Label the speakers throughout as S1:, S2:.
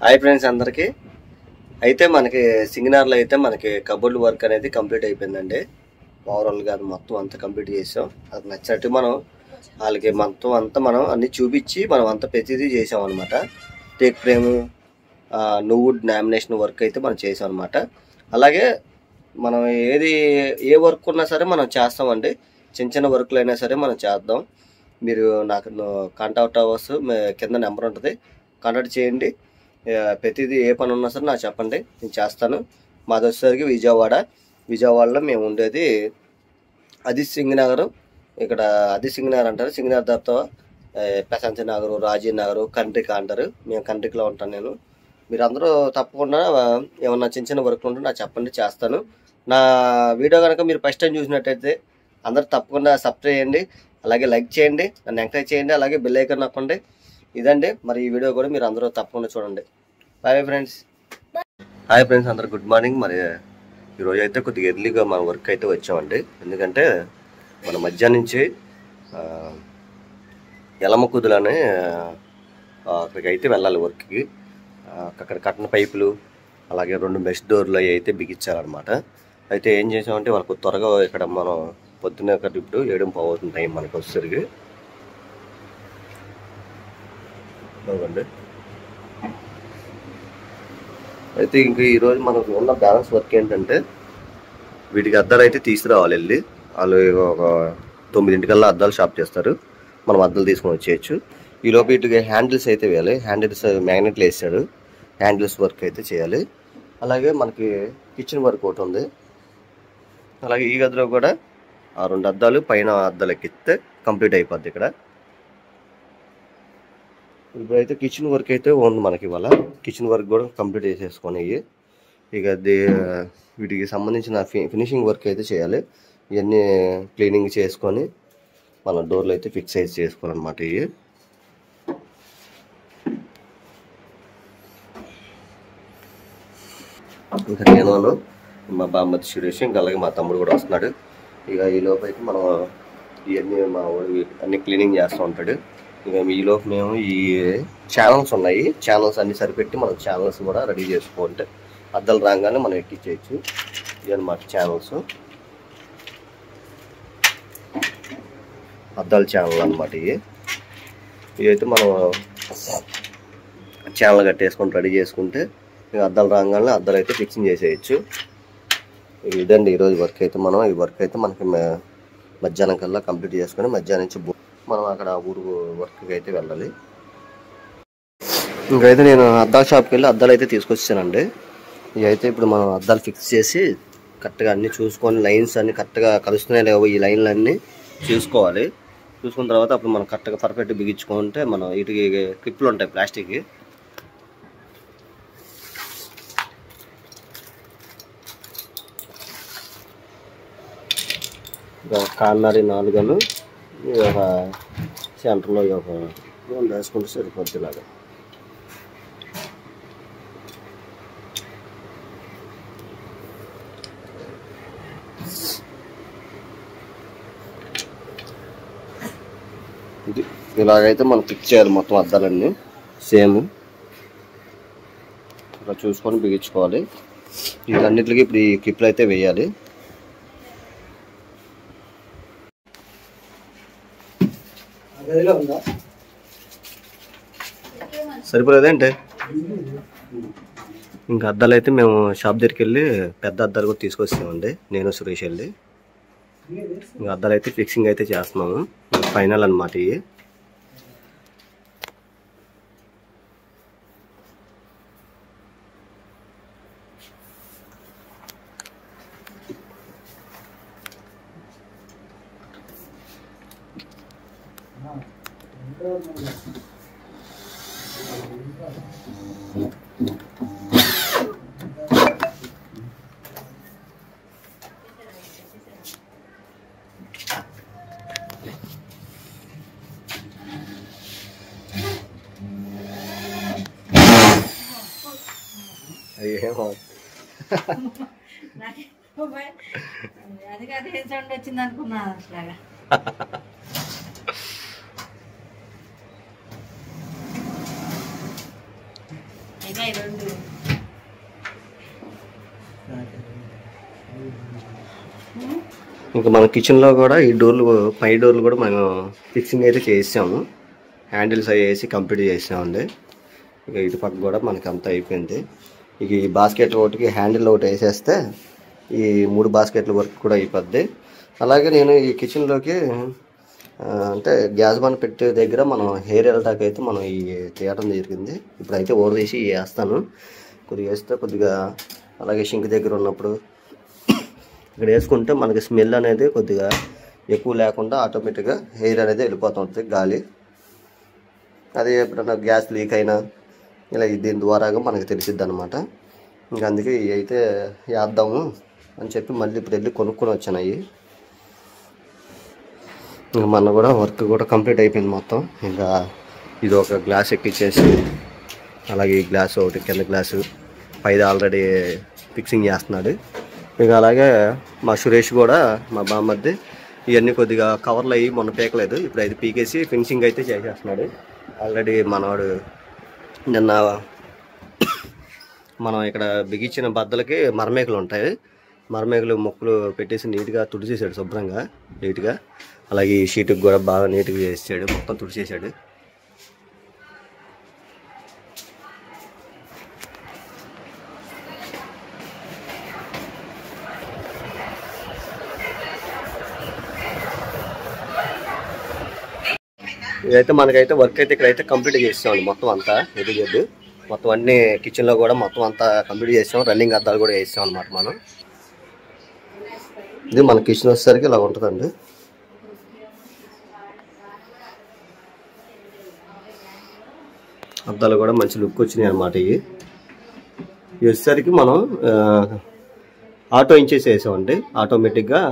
S1: Hi friends అందరికీ. అయితే మనకి సింగనార్లో అయితే మనకి కబోర్డ్ వర్క్ అనేది కంప్లీట్ అయిపోయిందండి. ఓవరాల్గా అది మొత్తం అంతా కంప్లీట్ చేసాం. అది నచ్చినట్టు మనం వాళ్ళకి మొత్తం అంతా మనం అన్ని చూపించి మనం అంతా ప్రతిదీ చేసాం అనమాట. టేక్ ఫ్రేమ్ నువ్వుడ్ నామినేషన్ వర్క్ అయితే మనం చేసాం అనమాట. అలాగే మనం ఏ వర్క్ ఉన్నా సరే మనం చేస్తామండి. చిన్న చిన్న వర్క్లు అయినా సరే మనం చేద్దాం. మీరు నాకు కాంటాక్ట్ అవర్స్ కింద నెంబర్ ఉంటుంది, కాంటాక్ట్ చేయండి. ప్రతిదీ ఏ పని ఉన్నా సరే నాకు చెప్పండి, నేను చేస్తాను. మాది వచ్చేసరికి విజయవాడలో మేము ఉండేది అది సింగనగర్. ఇక్కడ అది సింగనగర్ అంటారు. సింగనగర్ తర్వాత ప్రశాంతి నగరు, రాజీ నగరు, కండ్రిక అంటారు. మేము కండ్రికలో ఉంటాను నేను. మీరందరూ తప్పకుండా ఏమన్నా చిన్న చిన్న వర్క్ ఉంటే నాకు చెప్పండి, చేస్తాను. నా వీడియో కనుక మీరు ఫస్ట్ టైం చూసినట్టయితే అందరూ తప్పకుండా సబ్స్క్రైబ్ చేయండి, అలాగే లైక్ చేయండి, నన్ను ఎంకరేజ్ చేయండి, అలాగే బెల్ ఐకాన్ నొక్కండి. ఇదండి మరి ఈ వీడియో కూడా మీరు అందరూ తప్పకుండా చూడండి. Bye friends. హాయ్ ఫ్రెండ్స్, అందరు గుడ్ మార్నింగ్. మరి ఈరోజు అయితే కొద్దిగా ఎర్లీగా మన వర్క్ అయితే వచ్చామండి. ఎందుకంటే మన మధ్యాహ్నం నుంచి ఎలమకుదులని అక్కడికి అయితే వెళ్ళాలి వర్క్కి. అక్కడ కట్టిన పైపులు అలాగే 2 మెష్ డోర్లు అవి అయితే బిగించాలన్నమాట. అయితే ఏం చేసామంటే వాళ్ళకు త్వరగా ఇక్కడ మనం పొద్దున్నే ఇప్పుడు 7:15 అవుతుంది టైం మనకు వచ్చేసరికి. బాగుండి. అయితే ఇంక ఈరోజు మనకు ఉన్న బ్యాలెన్స్ వర్క్ ఏంటంటే వీటికి అద్దాలు అయితే తీసుకురావాలి వెళ్ళి. వాళ్ళు ఒక 9 అద్దాలు షాప్ చేస్తారు, మనం అద్దాలు తీసుకొని వచ్చేయచ్చు. ఈలోపు వీటికి హ్యాండిల్స్ అయితే వేయాలి. హ్యాండిల్స్ మ్యాగ్నెట్లు వేసాడు, హ్యాండిల్స్ వర్క్ అయితే చేయాలి. అలాగే మనకి కిచెన్ వర్క్ ఒకటి ఉంది. అలాగే ఈ గదిలో కూడా 2 అద్దాలు పైన అద్దాలు ఎక్కిస్తే కంప్లీట్ అయిపోద్ది. ఇక్కడ ఇప్పుడైతే కిచెన్ వర్క్ అయితే ఉంది మనకి. ఇవాళ కిచెన్ వర్క్ కూడా కంప్లీట్ చేసేసుకొని ఇక వీటికి సంబంధించిన ఫినిషింగ్ వర్క్ అయితే చేయాలి. ఇవన్నీ క్లీనింగ్ చేసుకొని మన డోర్లు అయితే ఫిక్స్ అయితే చేసుకోవాలన్నమాట. ఇంకా నేను మా బామ్మతి సురేష్, ఇంకా అలాగే మా తమ్ముడు కూడా వస్తున్నాడు. ఇక ఈ లోపు అయితే మనం ఇవన్నీ మా వాడు అన్ని క్లీనింగ్ చేస్తూ ఉంటాడు. ఇక ఈలోపు మేము ఈ ఛానల్స్ ఉన్నాయి, ఛానల్స్ అన్ని సరిపెట్టి మనం ఛానల్స్ కూడా రెడీ చేసుకోంటే అద్దాలు రాగానే మనం ఎక్కించేయచ్చు. ఇవన్నమాట ఛానల్స్, అద్దాల ఛానల్ అనమాట. ఇవైతే మనం ఛానల్ కట్టేసుకొని రెడీ చేసుకుంటే ఇక అద్దాలు రాగానే అద్దాలు అయితే ఫిక్సింగ్ చేసేయచ్చు. ఇదండి ఈరోజు వర్క్ అయితే. మనం ఈ వర్క్ అయితే మనకి మధ్యాహ్నం కల్లా కంప్లీట్ చేసుకొని మధ్యాహ్నం నుంచి మనం అక్కడ ఊరు వర్క్కి అయితే వెళ్ళాలి. ఇంకైతే నేను అద్దాల షాప్కి వెళ్ళి అద్దాలు అయితే తీసుకొచ్చానండి. ఇవైతే ఇప్పుడు మనం అద్దాలు ఫిక్స్ చేసి కరెక్ట్గా అన్నీ చూసుకొని లైన్స్ అన్నీ కరెక్ట్గా కలుస్తున్నాయి లేవో ఈ లైన్లు అన్నీ చూసుకోవాలి. చూసుకున్న తర్వాత అప్పుడు మనం కరెక్ట్గా పర్ఫెక్ట్గా బిగించుకుంటే మనం వీటికి క్లిప్లు ఉంటాయి ప్లాస్టిక్కి. కార్నర్ 4 ఒక సెంటర్లో ఒక వేసుకుంటే సరిపోద్ది. ఇలాగా ఇలాగైతే మనం ఫిక్స్ చేయాలి మొత్తం అద్దాలన్నీ సేమ్ ఇలా చూసుకొని బిగించుకోవాలి. వీటన్నిటికి ఇప్పుడు ఈ క్లిప్లు అయితే వేయాలి. సరిపోలేదంటే ఇంకా అద్దాలు అయితే మేము షాప్ దగ్గరికి వెళ్ళి పెద్ద అద్దాలు కూడా తీసుకొచ్చామండి, నేను సురేష్ వెళ్ళి. ఇంకా అద్దాలు అయితే ఫిక్సింగ్ అయితే చేస్తున్నాము, ఫైనల్ అనమాట. అయ్యేమో
S2: అది కాదు ఏం సౌండ్ వచ్చింది అనుకున్నా అట్లాగా.
S1: ఇంకా మన కిచెన్లో కూడా ఈ డోర్లు, పై డోర్లు కూడా మనం ఫిక్సింగ్ అయితే చేసాము. హ్యాండిల్స్ అవి వేసి కంప్లీట్ చేసామండి. ఇక ఇటు పక్క కూడా మనకి అంతా అయిపోయింది. ఇక ఈ బాస్కెట్ ఒకటికి హ్యాండిల్ ఒకటి వేసేస్తే ఈ 3 బాస్కెట్ల వర్క్ కూడా అయిపోద్ది. అలాగే నేను ఈ కిచెన్లోకి అంటే గ్యాస్ బండ్ పెట్టే దగ్గర మనం హెయిర్ వెళ్ళటానికి అయితే మనం ఈ తీయడం జరిగింది. ఇప్పుడైతే ఓవర్ తీసి వేస్తాను. కొద్దిగా వేస్తే కొద్దిగా, అలాగే షింక్ దగ్గర ఉన్నప్పుడు ఇక్కడ వేసుకుంటే మనకి స్మెల్ అనేది కొద్దిగా ఎక్కువ లేకుండా ఆటోమేటిక్గా హెయిర్ అనేది వెళ్ళిపోతుంటుంది గాలి. అది ఎప్పుడన్నా గ్యాస్ లీక్ అయినా ఇలా దీని ద్వారాగా మనకు తెలిసిద్ది అనమాట. ఇంకా అందుకే ఇవి అయితే వేద్దాము అని చెప్పి మళ్ళీ ఇప్పుడు వెళ్ళి కొనుక్కొని వచ్చాను అవి. ఇంకా మన కూడా వర్క్ కూడా కంప్లీట్ అయిపోయింది మొత్తం. ఇంకా ఇది ఒక గ్లాస్ ఎక్కిచ్చేసి, అలాగే ఈ గ్లాసు ఒకటి, కింద గ్లాసు పైది ఆల్రెడీ ఫిక్సింగ్ చేస్తున్నాడు. ఇంకా అలాగే మా సురేష్ కూడా, మా బామ్మర్ది, ఇవన్నీ కొద్దిగా కవర్లు అయ్యి మొన్న పీకలేదు, ఇప్పుడు అయితే పీకేసి ఫినిషింగ్ అయితే చేసేస్తున్నాడు. ఆల్రెడీ మనవాడు నిన్న మనం ఇక్కడ బిగించిన బద్దలకి మరమేకలు ఉంటాయి, మరమేకలు మొక్కలు పెట్టేసి నీట్గా తుడిచేసాడు, శుభ్రంగా నీట్గా. అలాగే ఈ షీట్కి కూడా బాగా నీట్గా చేసాడు, మొత్తం తుడిచేసాడు. ఇదైతే మనకైతే వర్క్ అయితే ఇక్కడైతే కంప్లీట్ చేసామండి. మొత్తం అంతా ఎదుగుద్దు, మొత్తం అన్ని కిచెన్లో కూడా మొత్తం అంతా కంప్లీట్ చేసాం. రన్నింగ్ అద్దాలు కూడా వేసాం అనమాట మనం. ఇది మన కిచెన్ వచ్చేసరికి ఇలా ఉంటుందండి. అద్దాలు కూడా మంచి లుక్ వచ్చినాయి అనమాట. ఇవి వచ్చేసరికి మనం ఆటో ఇంచెస్ వేసామండి. ఆటోమేటిక్గా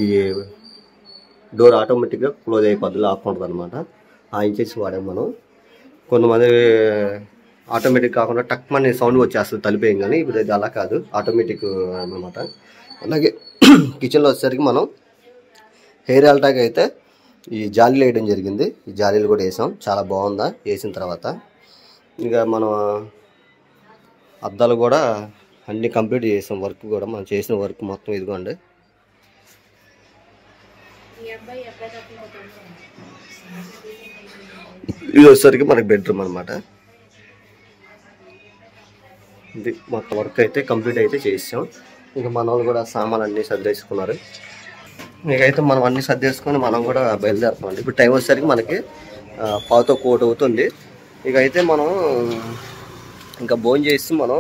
S1: ఈ డోర్ ఆటోమేటిక్గా క్లోజ్ అయిపోద్ది, లాక్ ఉంటుంది అనమాట. ఆ ఇంచెస్ వాడాం మనం. కొంతమంది ఆటోమేటిక్ కాకుండా టక్ మని సౌండ్ వచ్చేస్తుంది తలిపేయం, కానీ ఇప్పుడు ఇది అలా కాదు, ఆటోమేటిక్ అనమాట. అలాగే కిచెన్లో వచ్చేసరికి మనం హెయిర్ ఆల్టాక్ అయితే ఈ జాలీలు వేయడం జరిగింది. ఈ జాలీలు కూడా వేసాం, చాలా బాగుందా వేసిన తర్వాత. ఇంకా మనం అద్దాలు కూడా అన్నీ కంప్లీట్ చేసాం. వర్క్ కూడా మనం చేసిన వర్క్ మొత్తం ఇదిగోండి. ఇది వచ్చేసరికి మనకి బెడ్రూమ్ అనమాట. ఇది మొత్తం వర్క్ అయితే కంప్లీట్ అయితే చేసాం. ఇంకా మన వాళ్ళు కూడా సామాన్లు అన్నీ సర్దేసుకున్నారు. ఇకైతే మనం అన్నీ సర్దేసుకొని మనం కూడా బయలుదేరుతామండి. ఇప్పుడు టైం వచ్చేసరికి మనకి 1:15 అవుతుంది. ఇక అయితే మనం ఇంకా భోజనం చేసి మనం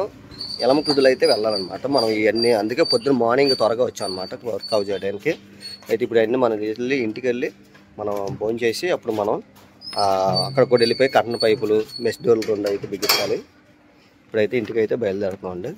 S1: ఎలమకుదులు అయితే వెళ్ళాలన్నమాట. మనం ఇవన్నీ అందుకే పొద్దున్న మార్నింగ్ త్వరగా వచ్చాం అనమాట వర్క్ అవుట్ చేయడానికి. అయితే ఇప్పుడు అన్నీ మనం వెళ్ళి ఇంటికి వెళ్ళి మనం భోజనం చేసి అప్పుడు మనం అక్కడ కూడా వెళ్ళిపోయి కరెంట్ పైపులు, మెస్ డోర్లు 2 అయితే బిగించాలి. ఇప్పుడైతే ఇంటికి అయితే బయలుదేరుతామండి.